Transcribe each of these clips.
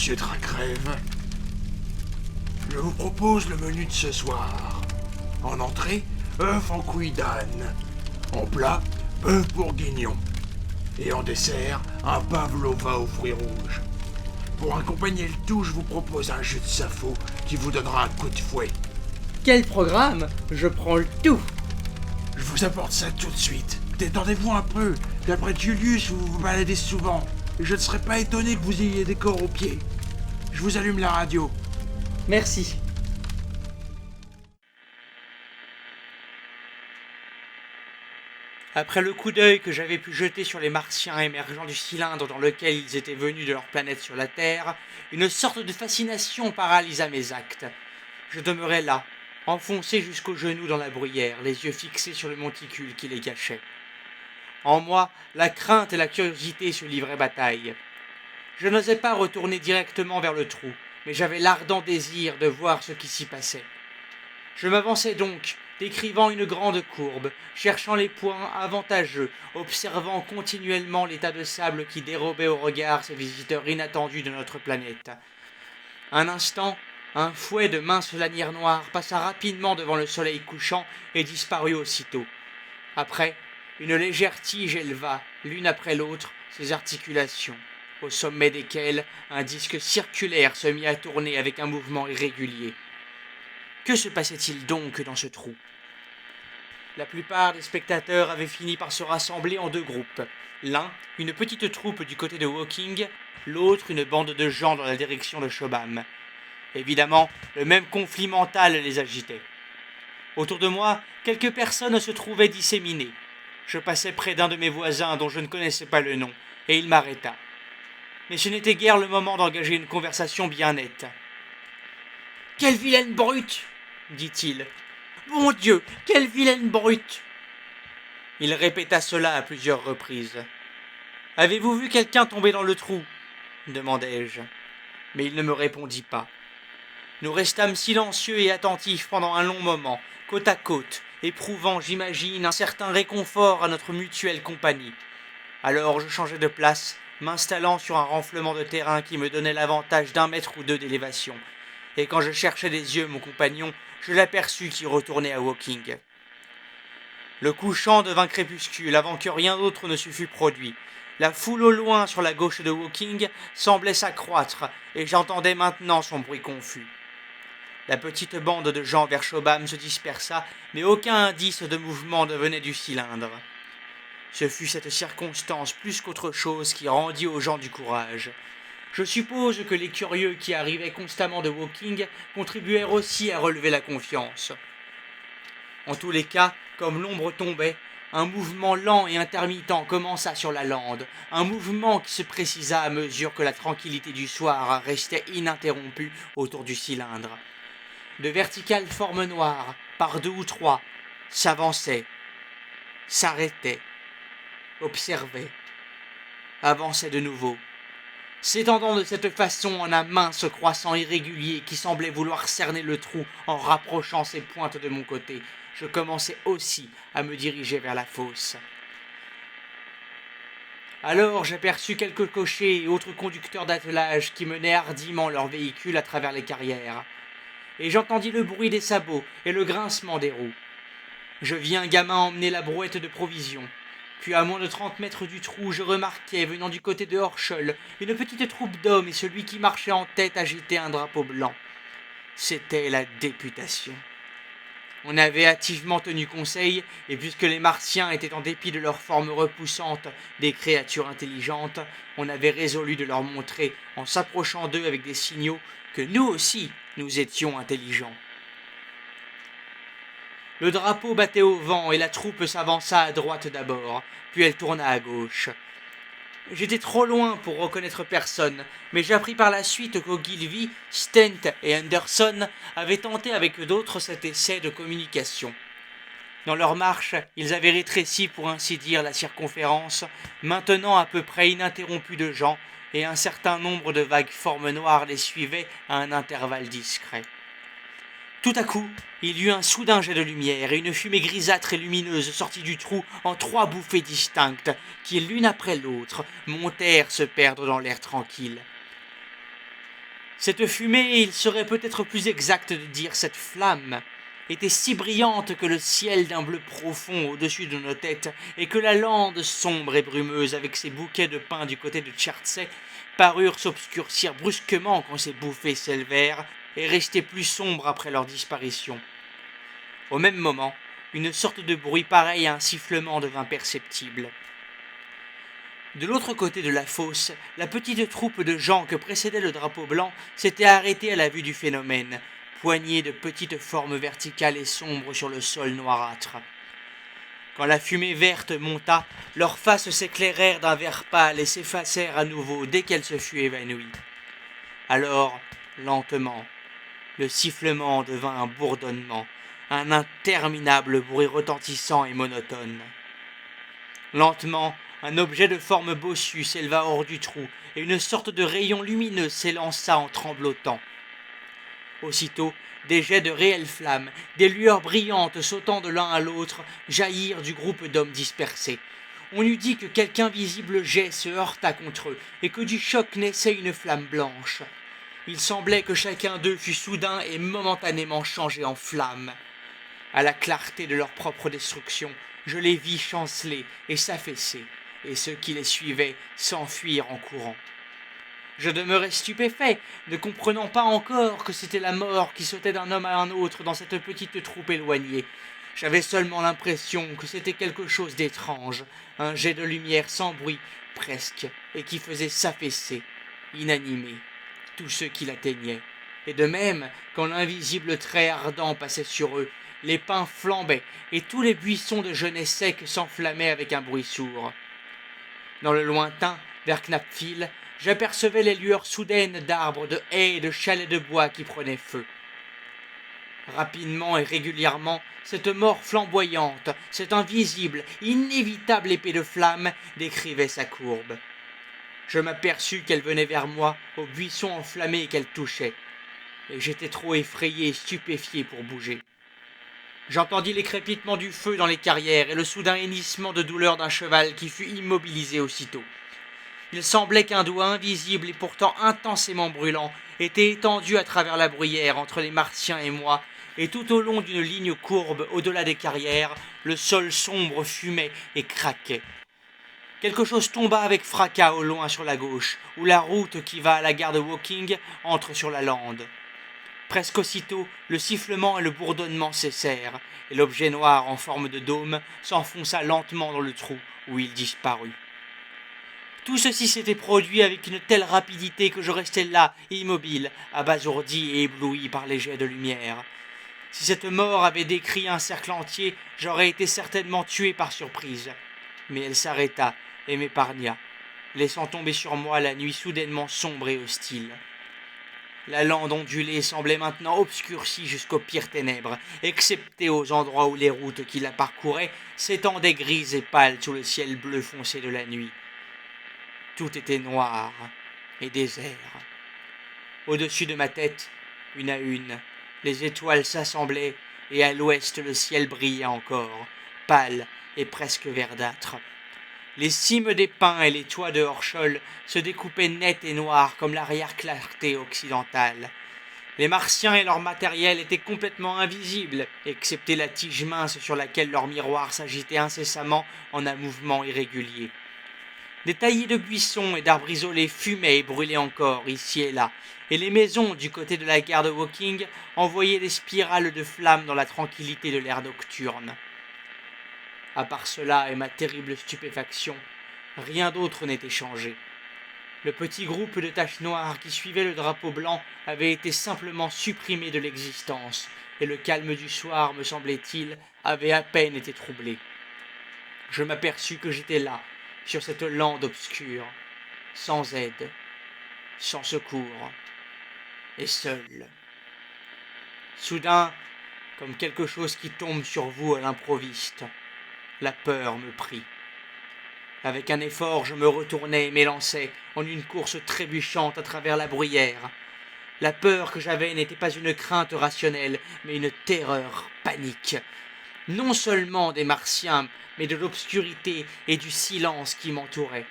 monsieur Tracrève. Je vous propose le menu de ce soir. En entrée, œuf en couille d'âne. En plat, bœuf bourguignon. Et en dessert, un pavlova aux fruits rouges. Pour accompagner le tout, je vous propose un jus de Sappho qui vous donnera un coup de fouet. Quel programme? Je prends le tout. Je vous apporte ça tout de suite. Détendez-vous un peu. D'après Julius, vous vous baladez souvent. Et je ne serais pas étonné que vous ayez des corps aux pieds. Je vous allume la radio. Merci. Après le coup d'œil que j'avais pu jeter sur les martiens émergeant du cylindre dans lequel ils étaient venus de leur planète sur la Terre, une sorte de fascination paralysa mes actes. Je demeurais là, enfoncé jusqu'aux genoux dans la bruyère, les yeux fixés sur le monticule qui les cachait. En moi, la crainte et la curiosité se livraient bataille. Je n'osais pas retourner directement vers le trou, mais j'avais l'ardent désir de voir ce qui s'y passait. Je m'avançai donc, décrivant une grande courbe, cherchant les points avantageux, observant continuellement l'état de sable qui dérobait au regard ces visiteurs inattendus de notre planète. Un instant, un fouet de minces lanières noires passa rapidement devant le soleil couchant et disparut aussitôt. Après, une légère tige éleva, l'une après l'autre, ses articulations, au sommet desquelles un disque circulaire se mit à tourner avec un mouvement irrégulier. Que se passait-il donc dans ce trou? La plupart des spectateurs avaient fini par se rassembler en deux groupes. L'un, une petite troupe du côté de Woking, l'autre, une bande de gens dans la direction de Shobham. Évidemment, le même conflit mental les agitait. Autour de moi, quelques personnes se trouvaient disséminées. Je passais près d'un de mes voisins dont je ne connaissais pas le nom, et il m'arrêta. Mais ce n'était guère le moment d'engager une conversation bien nette. « Quelle vilaine brute !» dit-il. « Mon Dieu, quelle vilaine brute !» Il répéta cela à plusieurs reprises. « Avez-vous vu quelqu'un tomber dans le trou ?» demandai-je. Mais il ne me répondit pas. Nous restâmes silencieux et attentifs pendant un long moment, côte à côte, éprouvant, j'imagine, un certain réconfort à notre mutuelle compagnie. Alors je changeai de place, m'installant sur un renflement de terrain qui me donnait l'avantage d'1 mètre ou 2 d'élévation. Et quand je cherchais des yeux mon compagnon, je l'aperçus qui retournait à Woking. Le couchant devint crépuscule avant que rien d'autre ne se fût produit. La foule au loin sur la gauche de Woking semblait s'accroître, et j'entendais maintenant son bruit confus. La petite bande de gens vers Shobham se dispersa, mais aucun indice de mouvement ne venait du cylindre. Ce fut cette circonstance plus qu'autre chose qui rendit aux gens du courage. Je suppose que les curieux qui arrivaient constamment de Woking contribuèrent aussi à relever la confiance. En tous les cas, comme l'ombre tombait, un mouvement lent et intermittent commença sur la lande, un mouvement qui se précisa à mesure que la tranquillité du soir restait ininterrompue autour du cylindre. De verticales formes noires, par 2 ou 3, s'avançaient, s'arrêtaient, observaient, avançaient de nouveau, s'étendant de cette façon en un mince croissant irrégulier qui semblait vouloir cerner le trou en rapprochant ses pointes de mon côté. Je commençais aussi à me diriger vers la fosse. Alors j'aperçus quelques cochers et autres conducteurs d'attelage qui menaient hardiment leur véhicule à travers les carrières. Et j'entendis le bruit des sabots et le grincement des roues. Je vis un gamin emmener la brouette de provisions. Puis à moins de 30 mètres du trou, je remarquai, venant du côté de Horschel, une petite troupe d'hommes et celui qui marchait en tête agitait un drapeau blanc. C'était la députation. On avait hâtivement tenu conseil, et puisque les Martiens étaient en dépit de leur forme repoussante des créatures intelligentes, on avait résolu de leur montrer, en s'approchant d'eux avec des signaux, que nous aussi, nous étions intelligents. Le drapeau battait au vent et la troupe s'avança à droite d'abord, puis elle tourna à gauche. J'étais trop loin pour reconnaître personne, mais j'appris par la suite qu'Ogilvy, Stent et Anderson avaient tenté avec d'autres cet essai de communication. Dans leur marche, ils avaient rétréci pour ainsi dire la circonférence, maintenant à peu près ininterrompue de gens, et un certain nombre de vagues formes noires les suivaient à un intervalle discret. Tout à coup, il y eut un soudain jet de lumière et une fumée grisâtre et lumineuse sortit du trou en 3 bouffées distinctes qui, l'une après l'autre, montèrent se perdre dans l'air tranquille. Cette fumée, il serait peut-être plus exact de dire cette flamme, était si brillante que le ciel d'un bleu profond au-dessus de nos têtes et que la lande sombre et brumeuse avec ses bouquets de pins du côté de Chertsey parurent s'obscurcir brusquement quand ces bouffées s'élevèrent et rester plus sombres après leur disparition. Au même moment, une sorte de bruit pareil à un sifflement devint perceptible. De l'autre côté de la fosse, la petite troupe de gens que précédait le drapeau blanc s'était arrêtée à la vue du phénomène, poignées de petites formes verticales et sombres sur le sol noirâtre. Quand la fumée verte monta, leurs faces s'éclairèrent d'un vert pâle et s'effacèrent à nouveau dès qu'elle se fut évanouie. Alors, lentement, le sifflement devint un bourdonnement, un interminable bruit retentissant et monotone. Lentement, un objet de forme bossue s'éleva hors du trou, et une sorte de rayon lumineux s'élança en tremblotant. Aussitôt, des jets de réelles flammes, des lueurs brillantes sautant de l'un à l'autre, jaillirent du groupe d'hommes dispersés. On eût dit que quelque invisible jet se heurta contre eux, et que du choc naissait une flamme blanche. Il semblait que chacun d'eux fût soudain et momentanément changé en flamme. À la clarté de leur propre destruction, je les vis chanceler et s'affaisser, et ceux qui les suivaient s'enfuir en courant. Je demeurais stupéfait, ne comprenant pas encore que c'était la mort qui sautait d'un homme à un autre dans cette petite troupe éloignée. J'avais seulement l'impression que c'était quelque chose d'étrange, un jet de lumière sans bruit, presque, et qui faisait s'affaisser, inanimé, tous ceux qui l'atteignaient. Et de même, quand l'invisible trait ardent passait sur eux, les pins flambaient, et tous les buissons de genêts secs s'enflammaient avec un bruit sourd. Dans le lointain, vers Knapville, j'apercevais les lueurs soudaines d'arbres, de haies et de chalets de bois qui prenaient feu. Rapidement et régulièrement, cette mort flamboyante, cette invisible, inévitable épée de flamme décrivait sa courbe. Je m'aperçus qu'elle venait vers moi, aux buissons enflammés qu'elle touchait, et j'étais trop effrayé et stupéfié pour bouger. J'entendis les crépitements du feu dans les carrières et le soudain hennissement de douleur d'un cheval qui fut immobilisé aussitôt. Il semblait qu'un doigt invisible et pourtant intensément brûlant était étendu à travers la bruyère entre les Martiens et moi, et tout au long d'une ligne courbe au-delà des carrières, le sol sombre fumait et craquait. Quelque chose tomba avec fracas au loin sur la gauche, où la route qui va à la gare de Woking entre sur la lande. Presque aussitôt, le sifflement et le bourdonnement cessèrent, et l'objet noir en forme de dôme s'enfonça lentement dans le trou, où il disparut. Tout ceci s'était produit avec une telle rapidité que je restais là, immobile, abasourdi et ébloui par les jets de lumière. Si cette mort avait décrit un cercle entier, j'aurais été certainement tué par surprise. Mais elle s'arrêta et m'épargna, laissant tomber sur moi la nuit soudainement sombre et hostile. La lande ondulée semblait maintenant obscurcie jusqu'aux pires ténèbres, excepté aux endroits où les routes qui la parcouraient s'étendaient grises et pâles sous le ciel bleu foncé de la nuit. Tout était noir et désert. Au-dessus de ma tête, une à une, les étoiles s'assemblaient et à l'ouest le ciel brillait encore, pâle et presque verdâtre. Les cimes des pins et les toits de Horschol se découpaient nets et noirs comme l'arrière-clarté occidentale. Les Martiens et leur matériel étaient complètement invisibles, excepté la tige mince sur laquelle leur miroir s'agitait incessamment en un mouvement irrégulier. Des taillis de buissons et d'arbres isolés fumaient et brûlaient encore, ici et là, et les maisons du côté de la gare de Woking envoyaient des spirales de flammes dans la tranquillité de l'air nocturne. À part cela et ma terrible stupéfaction, rien d'autre n'était changé. Le petit groupe de taches noires qui suivait le drapeau blanc avait été simplement supprimé de l'existence, et le calme du soir, me semblait-il, avait à peine été troublé. Je m'aperçus que j'étais là, sur cette lande obscure, sans aide, sans secours, et seul. Soudain, comme quelque chose qui tombe sur vous à l'improviste, la peur me prit. Avec un effort, je me retournai et m'élançai en une course trébuchante à travers la bruyère. La peur que j'avais n'était pas une crainte rationnelle, mais une terreur panique. Non seulement des Martiens, mais de l'obscurité et du silence qui m'entouraient.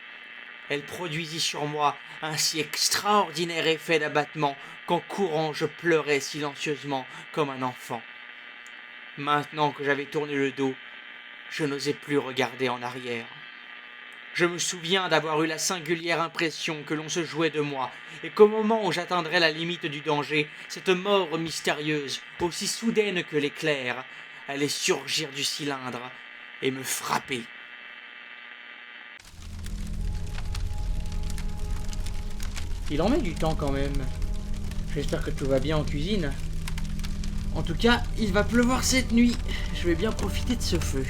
Elle produisit sur moi un si extraordinaire effet d'abattement qu'en courant je pleurais silencieusement comme un enfant. Maintenant que j'avais tourné le dos, je n'osais plus regarder en arrière. Je me souviens d'avoir eu la singulière impression que l'on se jouait de moi, et qu'au moment où j'atteindrais la limite du danger, cette mort mystérieuse, aussi soudaine que l'éclair, allait surgir du cylindre et me frapper. Il en met du temps quand même. J'espère que tout va bien en cuisine. En tout cas, il va pleuvoir cette nuit. Je vais bien profiter de ce feu.